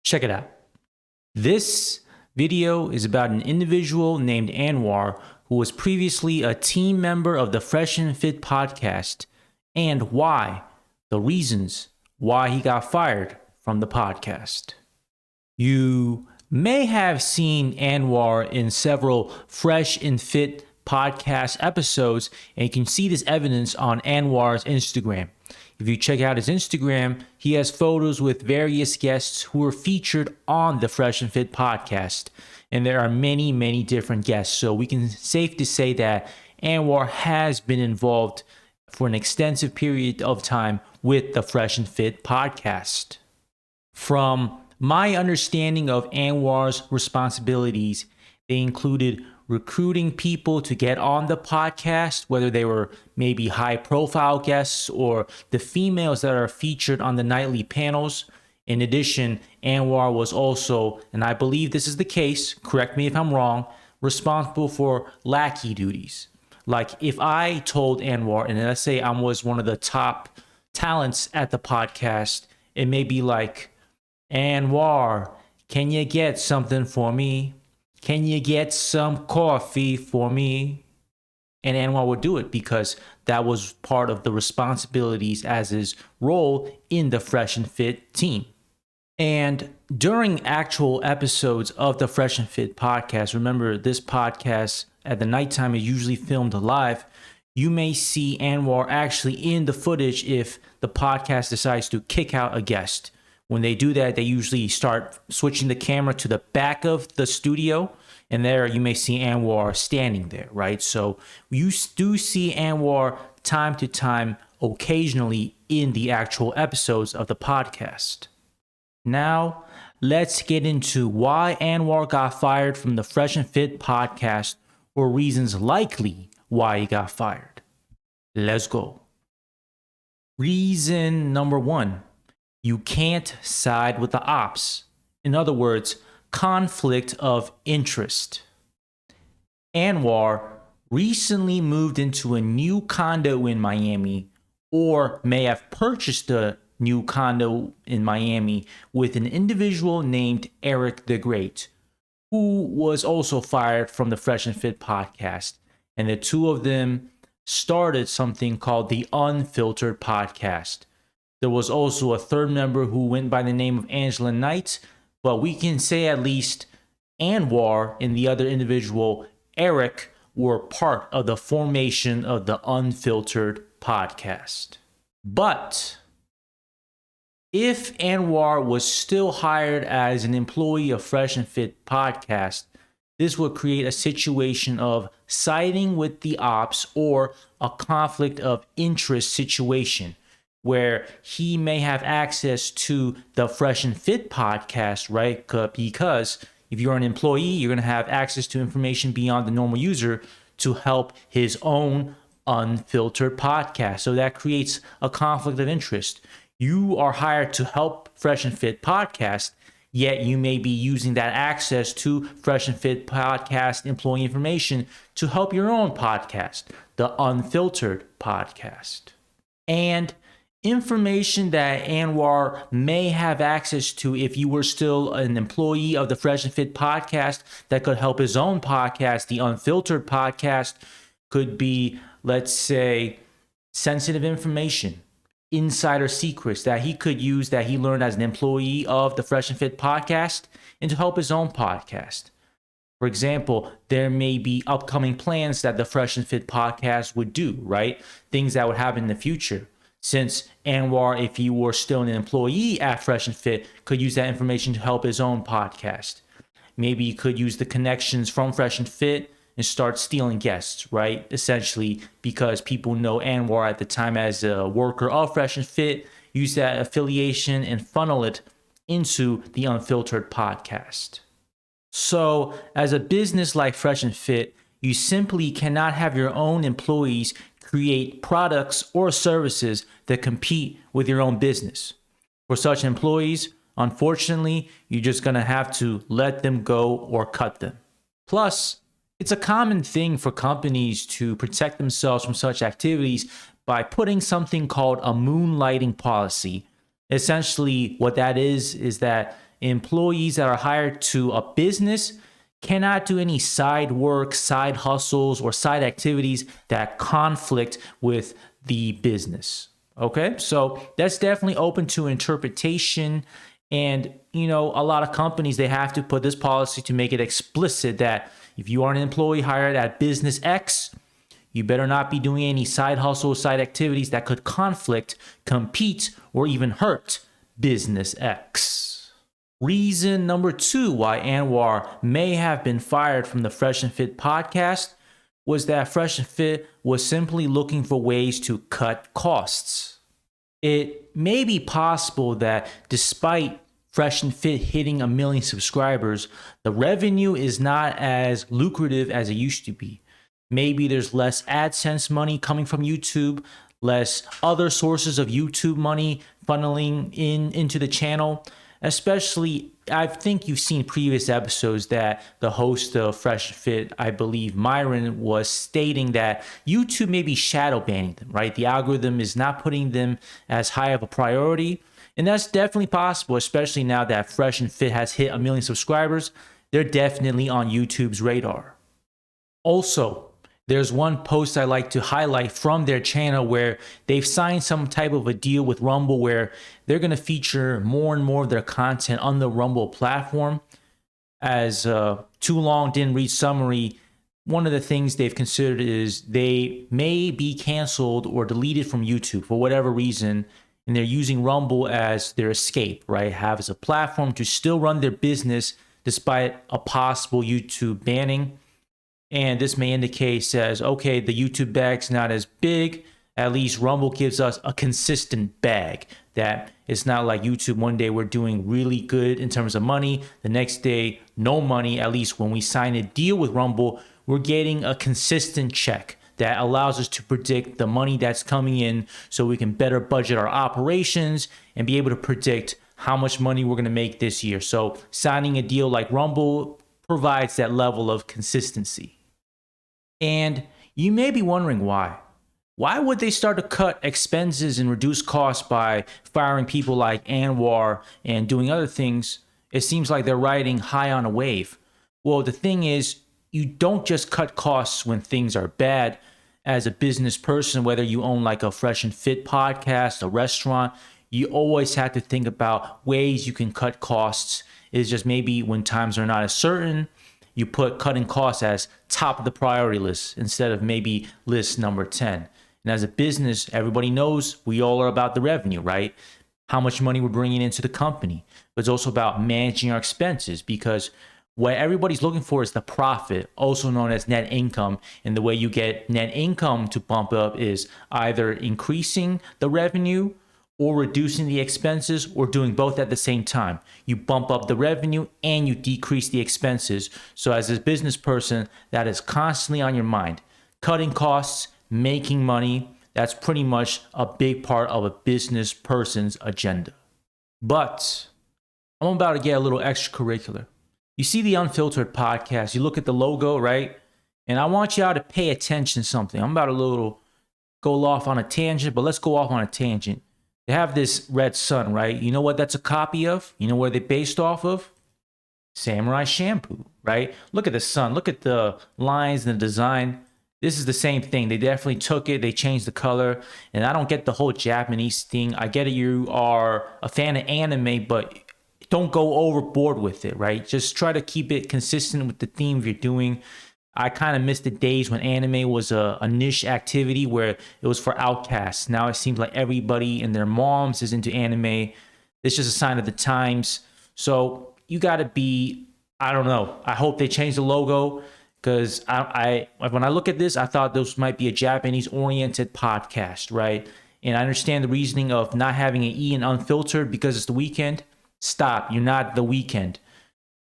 Check it out. This video is about an individual named Anwar who was previously a team member of the Fresh and Fit podcast and the reasons why he got fired from the podcast. You may have seen Anwar in several Fresh and Fit podcast episodes, and you can see this evidence on Anwar's Instagram. If you check out his Instagram, he has photos with various guests who were featured on the Fresh and Fit podcast. And there are many, many different guests. So we can safe to say that Anwar has been involved for an extensive period of time with the Fresh and Fit podcast. From my understanding of Anwar's responsibilities, they included recruiting people to get on the podcast, whether they were maybe high profile guests or the females that are featured on the nightly panels. In addition, Anwar was also, and I believe this is the case, correct me if I'm wrong, responsible for lackey duties. Like if I told Anwar, and let's say I was one of the top talents at the podcast, it may be like, Anwar, can you get something for me? Can you get some coffee for me? And Anwar would do it because that was part of the responsibilities as his role in the Fresh and Fit team. And during actual episodes of the Fresh and Fit podcast, remember this podcast at the nighttime is usually filmed live. You may see Anwar actually in the footage if the podcast decides to kick out a guest. When they do that, they usually start switching the camera to the back of the studio. And there you may see Anwar standing there, right? So you do see Anwar time to time, occasionally in the actual episodes of the podcast. Now, let's get into why Anwar got fired from the Fresh and Fit podcast, or reasons likely why he got fired. Let's go. Reason number one. You can't side with the ops. In other words, conflict of interest. Anwar recently moved into a new condo in Miami, or may have purchased a new condo in Miami with an individual named Eric the Great, who was also fired from the Fresh and Fit podcast. And the two of them started something called the Unfiltered podcast. There was also a third member who went by the name of Angela Knight, but we can say at least Anwar and the other individual, Eric, were part of the formation of the Unfiltered podcast. But if Anwar was still hired as an employee of Fresh and Fit podcast, this would create a situation of siding with the ops or a conflict of interest situation, where he may have access to the Fresh and Fit podcast, right? Because if you're an employee, you're going to have access to information beyond the normal user to help his own Unfiltered podcast. So that creates a conflict of interest. You are hired to help Fresh and Fit podcast, yet you may be using that access to Fresh and Fit podcast employee information to help your own podcast, the Unfiltered podcast. And information that Anwar may have access to if you were still an employee of the Fresh and Fit podcast that could help his own podcast, the Unfiltered podcast, could be, let's say, sensitive information, insider secrets that he could use that he learned as an employee of the Fresh and Fit podcast and to help his own podcast. For example, there may be upcoming plans that the Fresh and Fit podcast would do, right? Things that would happen in the future. Since Anwar, if he were still an employee at Fresh and Fit, could use that information to help his own podcast. Maybe he could use the connections from Fresh and Fit and start stealing guests, right? Essentially, because people know Anwar at the time as a worker of Fresh and Fit, use that affiliation and funnel it into the Unfiltered podcast. So, as a business like Fresh and Fit, you simply cannot have your own employees create products or services that compete with your own business. For such employees, unfortunately, you're just going to have to let them go or cut them. Plus, it's a common thing for companies to protect themselves from such activities by putting something called a moonlighting policy. Essentially, what that is that employees that are hired to a business cannot do any side work, side hustles, or side activities that conflict with the business. Okay, so that's definitely open to interpretation. And, a lot of companies, they have to put this policy to make it explicit that if you are an employee hired at business X, you better not be doing any side hustle, side activities that could conflict, compete, or even hurt business X. Reason number 2 why Anwar may have been fired from the Fresh and Fit podcast was that Fresh and Fit was simply looking for ways to cut costs. It may be possible that despite Fresh and Fit hitting 1 million subscribers, the revenue is not as lucrative as it used to be. Maybe there's less AdSense money coming from YouTube, less other sources of YouTube money funneling into the channel. Especially, I think you've seen previous episodes that the host of Fresh Fit, I believe Myron, was stating that YouTube may be shadow banning them, right? The algorithm is not putting them as high of a priority. And that's definitely possible, especially now that Fresh and Fit has hit 1 million subscribers. They're definitely on YouTube's radar. Also, there's one post I like to highlight from their channel where they've signed some type of a deal with Rumble where they're going to feature more and more of their content on the Rumble platform. As Too Long Didn't Read summary, one of the things they've considered is they may be canceled or deleted from YouTube for whatever reason, and they're using Rumble as their escape, right? Have as a platform to still run their business despite a possible YouTube banning. And this may indicate, says, okay, the YouTube bag's not as big. At least Rumble gives us a consistent bag, that it's not like YouTube one day we're doing really good in terms of money, the next day no money. At least when we sign a deal with Rumble, we're getting a consistent check that allows us to predict the money that's coming in so we can better budget our operations and be able to predict how much money we're going to make this year. So signing a deal like Rumble provides that level of consistency. And you may be wondering why. Why would they start to cut expenses and reduce costs by firing people like Anwar and doing other things? It seems like they're riding high on a wave. Well, the thing is, you don't just cut costs when things are bad. As a business person, whether you own like a Fresh and Fit podcast, a restaurant, you always have to think about ways you can cut costs. It's just maybe when times are not as certain, you put cutting costs as top of the priority list instead of maybe list number 10. And as a business, everybody knows we all are about the revenue, right? How much money we're bringing into the company. But it's also about managing our expenses, because what everybody's looking for is the profit, also known as net income. And the way you get net income to bump up is either increasing the revenue or reducing the expenses, or doing both at the same time. You bump up the revenue and you decrease the expenses. So as a business person, that is constantly on your mind. Cutting costs, making money, that's pretty much a big part of a business person's agenda. But I'm about to get a little extracurricular. You see the Unfiltered podcast, you look at the logo, right? And I want y'all to pay attention to something. I'm about to go off on a tangent, but let's go off on a tangent. They have this red sun, right? You know what that's a copy of? You know where they based off of? Samurai shampoo, right? Look at the sun. Look at the lines and the design. This is the same thing. They definitely took it. They changed the color. And I don't get the whole Japanese thing. I get it. You are a fan of anime, but don't go overboard with it, right? Just try to keep it consistent with the theme you're doing. I kind of miss the days when anime was a niche activity where it was for outcasts. Now it seems like everybody and their moms is into anime. It's just a sign of the times. So you got to be, I don't know. I hope they change the logo, because I when I look at this, I thought this might be a Japanese-oriented podcast, right? And I understand the reasoning of not having an E in Unfiltered because it's the weekend. Stop. You're not the weekend.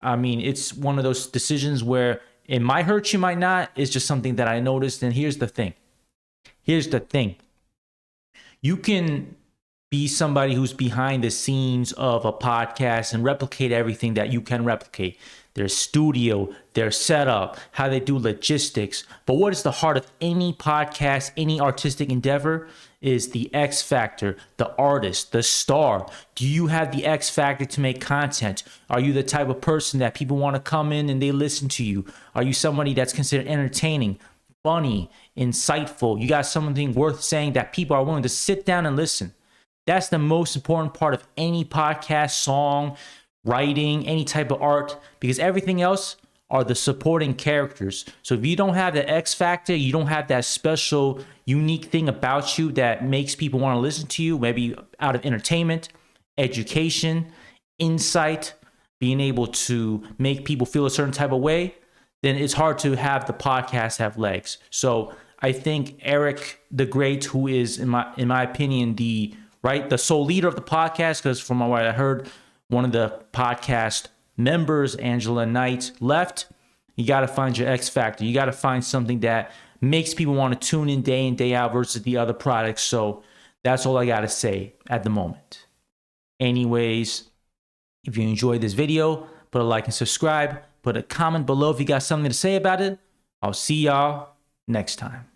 I mean, it's one of those decisions where it might hurt you, might not. It's just something that I noticed. And here's the thing. You can be somebody who's behind the scenes of a podcast and replicate everything that you can replicate. Their studio, their setup, how they do logistics. But what is the heart of any podcast, any artistic endeavor is the X factor, the artist, the star. Do you have the X factor to make content? Are you the type of person that people want to come in and they listen to you? Are you somebody that's considered entertaining, funny, insightful? You got something worth saying that people are willing to sit down and listen. That's the most important part of any podcast, song, writing, any type of art, because everything else are the supporting characters. So if you don't have the X factor, you don't have that special, unique thing about you that makes people want to listen to you, maybe out of entertainment, education, insight, being able to make people feel a certain type of way, then it's hard to have the podcast have legs. So I think Eric the Great, who is in my opinion the sole leader of the podcast, because from what I heard, one of the podcast members, Angela Knight, left. You got to find your X factor. You got to find something that makes people want to tune in day out versus the other products. So that's all I got to say at the moment. Anyways, if you enjoyed this video, put a like and subscribe. Put a comment below if you got something to say about it. I'll see y'all next time.